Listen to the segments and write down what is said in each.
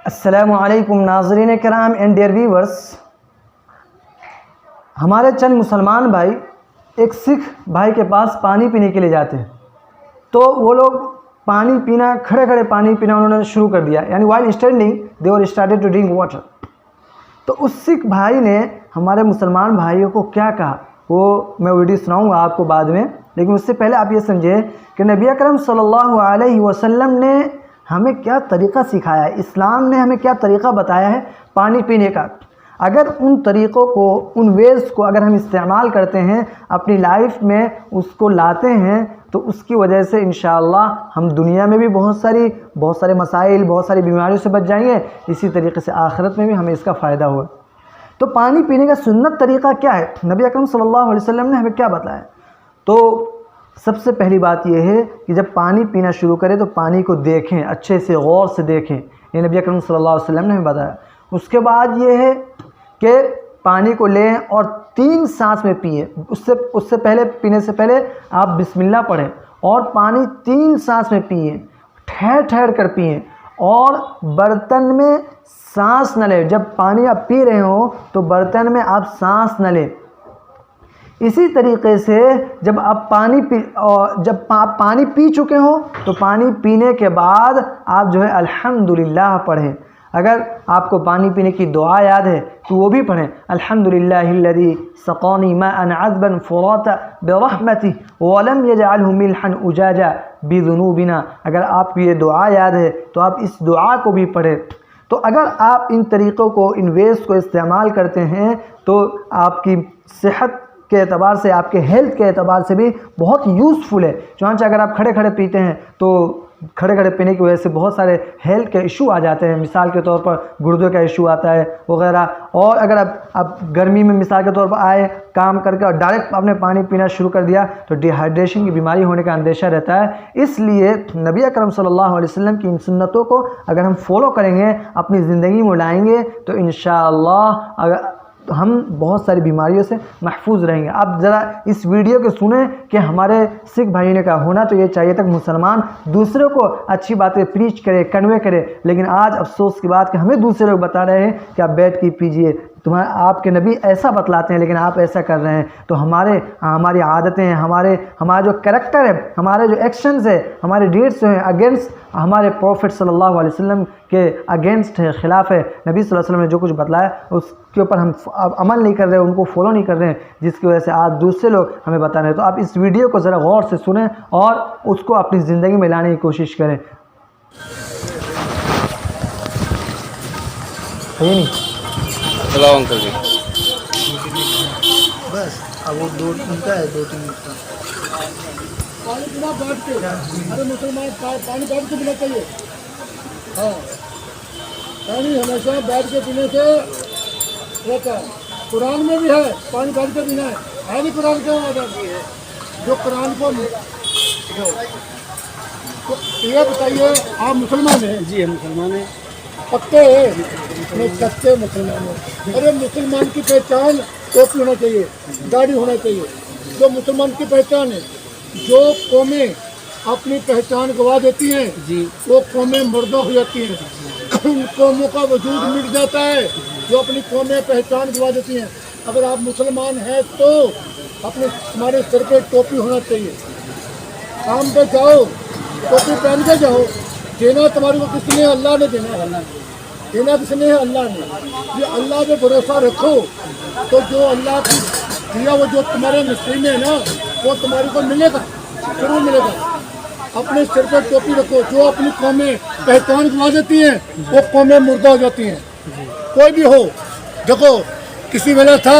अस्सलामुअलैकुम नाज़रीन किराम एंड डियर व्यूअर्स। हमारे चंद मुसलमान भाई एक सिख भाई के पास पानी पीने के लिए जाते हैं, तो वो लोग पानी पीना खड़े खड़े पानी पीना उन्होंने शुरू कर दिया, यानी while standing they were started to drink water. तो उस सिख भाई ने हमारे मुसलमान भाइयों को क्या कहा वो मैं वीडियो सुनाऊंगा आपको बाद में, लेकिन उससे पहले आप ये समझें कि नबी अकरम सल्लल्लाहु अलैहि वसल्लम ने हमें क्या तरीक़ा सिखाया है, इस्लाम ने हमें क्या तरीक़ा बताया है पानी पीने का। अगर उन तरीक़ों को, उन वेज़ को अगर हम इस्तेमाल करते हैं अपनी लाइफ में, उसको लाते हैं, तो उसकी वजह से इंशाअल्लाह हम दुनिया में भी बहुत सारे मसाइल, बहुत सारी बीमारियों से बच जाएंगे, इसी तरीके से आखिरत में भी हमें इसका फ़ायदा होगा। तो पानी पीने का सुन्नत तरीक़ा क्या है, नबी अकरम सल्लल्लाहु अलैहि वसल्लम ने हमें क्या बताया। तो सबसे पहली बात यह है कि जब पानी पीना शुरू करें तो पानी को देखें, अच्छे से गौर से देखें, ये नबी अकरम सल्लल्लाहु अलैहि वसल्लम ने हमें बताया। उसके बाद ये है कि पानी को लें और 3 सांस में पिएं। उससे पहले, पीने से पहले आप बिस्मिल्लाह पढ़ें और पानी 3 सांस में पिएं, ठहर ठहर कर पिएं और बर्तन में सांस न लें। जब पानी आप पी रहे हो तो बर्तन में आप सांस न लें। इसी तरीके से जब आप पानी पी चुके हो तो पानी पीने के बाद आप जो है अल्हम्दुलिल्लाह पढ़ें। अगर आपको पानी पीने की दुआ याद है तो वो भी पढ़ें, अल्हम्दुलिल्लाहिल्लज़ी सक़ानी माअन अज़बन फ़ुराता बिरहमतिही वलम यजअलहु मिल्हन उजाजा बिज़ुनूबिना। अगर आपको ये दुआ याद है तो आप इस दुआ को भी पढ़ें। तो अगर आप इन तरीक़ों को, इन वेज़ को इस्तेमाल करते हैं तो आपकी सेहत के एतबार से, आपके हेल्थ के एतबार से भी बहुत यूज़फुल है। चुनांचे अगर आप खड़े खड़े पीते हैं तो खड़े खड़े पीने की वजह से बहुत सारे हेल्थ के इशू आ जाते हैं, मिसाल के तौर पर गुर्दे का इशू आता है वगैरह। और अगर आप गर्मी में मिसाल के तौर पर आए काम करके और डायरेक्ट आपने पानी पीना शुरू कर दिया तो डिहाइड्रेशन की बीमारी होने का अंदेशा रहता है। इसलिए नबी अकरम सल्लल्लाहु अलैहि वसल्लम की इन सुन्नतों को अगर हम फॉलो करेंगे, अपनी ज़िंदगी में लाएंगे तो इंशाअल्लाह अगर हम बहुत सारी बीमारियों से महफूज रहेंगे। आप ज़रा इस वीडियो को सुने कि हमारे सिख भाई ने कहा होना तो ये चाहिए तक मुसलमान दूसरों को अच्छी बातें प्रीच करे, कन्वे करे, लेकिन आज अफसोस की बात कि हमें दूसरे लोग बता रहे हैं कि आप बैठ के पीजिए, आपके नबी ऐसा बतलाते हैं लेकिन आप ऐसा कर रहे हैं। तो हमारी आदतें, हमारा जो कैरेक्टर है, हमारे जो एक्शंस है, हमारे डीड्स हैं अगेंस्ट हमारे प्रॉफिट सल्लल्लाहु अलैहि वसल्लम के अगेंस्ट है, ख़िलाफ़ है। नबी सल्लल्लाहु अलैहि वसल्लम ने जो कुछ बतलाया उसके ऊपर हम अमल नहीं कर रहे हैं, उनको फॉलो नहीं कर रहे हैं, जिसकी वजह से आज दूसरे लोग हमें बता रहे हैं। तो आप इस वीडियो को ज़रा गौर से सुनें और उसको अपनी ज़िंदगी में लाने की कोशिश करें। चलाओ अंकल जी। बस अब वो 2-3 का है, 2-3 मिनट का पानी पीना बैठ के। अरे मुसलमान पानी बैठ के पीना चाहिए। हाँ, पानी हमेशा बैठ के पीने से रहता है। कुरान में भी है पानी बैठ के पीना है नहीं कुरान के है जो कुरान को तो ये बताइए, आप मुसलमान हैं? जी हम मुसलमान हैं। पक्के नहीं सच्चे मुसलमान हैं। अरे मुसलमान की पहचान टोपी होना चाहिए, दाढ़ी होना चाहिए। जो मुसलमान की पहचान है, जो कौमें अपनी पहचान गवा देती हैं जी, वो कौमें मुर्दा हो जाती हैं। उन कौमों का वजूद मिट जाता है जो अपनी कौमें पहचान गवा देती हैं। अगर आप मुसलमान हैं तो तुम्हारे सिर पे टोपी होना चाहिए। काम पे जाओ टोपी पहन के जाओ। देना तुम्हारे को किसने? अल्लाह ने देना है। देना किसने है? अल्लाह ने। ये अल्लाह पे भरोसा रखो तो जो अल्लाह की दिया वो जो तुम्हारे नसीब में है ना वो तुम्हारे को मिलेगा, जरूर मिलेगा। अपने सिर पर टोपी रखो। जो अपनी कौमें पहचान गवा देती हैं वो कौमें मुर्दा हो जाती हैं। कोई भी हो, देखो किसी वेला था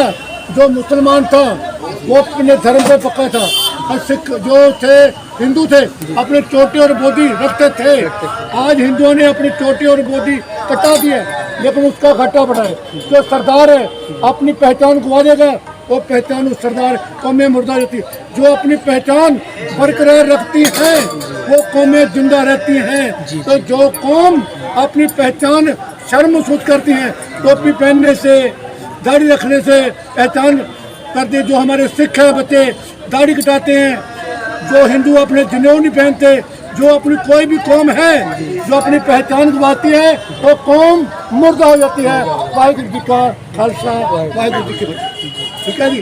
जो मुसलमान था वो अपने धर्म पे पक्का था, और सिख जो थे, हिंदू थे, अपने चोटी और बोधी रखते थे। आज हिंदुओं ने अपनी चोटी और बोधी कटा दी है, लेकिन उसका घाटा पड़ा है। जो सरदार है अपनी पहचान गवा देगा, वो पहचान उस सरदार कौमें मुर्दा रहती है। जो अपनी पहचान बरकरार रखती हैं वो कौमें जिंदा रहती हैं। तो जो कौम अपनी पहचान शर्म महसूस करती हैं टोपी पहनने से, दाढ़ी रखने से पहचान करते, जो हमारे सिख हैं बच्चे दाढ़ी कटाते हैं, जो हिंदू अपने जनेऊ नहीं पहनते, जो अपनी कोई भी कौम है जो अपनी पहचान गवाती है वो कौम मुर्दा हो जाती है। वाहिगुरू जी का खालसा वाहिगुरू जी की फतेह। ठीक है जी।